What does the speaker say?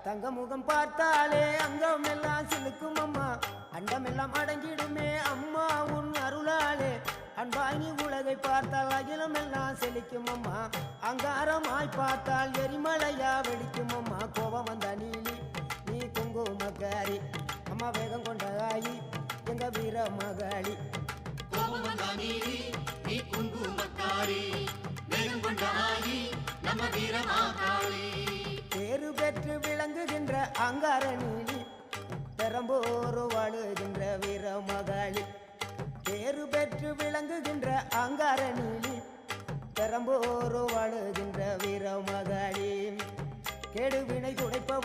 தங்க முகம் பார்த்தாலே அங்கம் எல்லாம் சிலுக்கும் அம்மா, அண்டமெல்லாம் அடங்கிடுமே அம்மா உன் அருளாலே. அன்பாய் நீ உலகை பார்த்தால் அகிலம் எல்லாம் செழிக்கும் அம்மா, அங்காரமாய் பார்த்தால் எரிமலையா வெடிக்கும் அம்மா. கோபம் வந்த நீலி நீ குங்குமக்காரி அம்மா, வேகம் கொண்ட ஆயி எங்க வீர மகாளி. கோபம் வந்த நீலி நீ குங்குமக்காரி, வேகம் கொண்ட ஆயி நம்ம வீர மகாளி. பேரு பெற்று விளங்குகின்ற அங்கார நீலி, பெரம்போர் வாழுகின்ற வீர மகாளி. பேரு பெற்று விளங்குகின்ற அங்கார நீலி, பெரம்போர் வாழுகின்ற வீர மகாளி. கேடுவினை துடைப்பவள்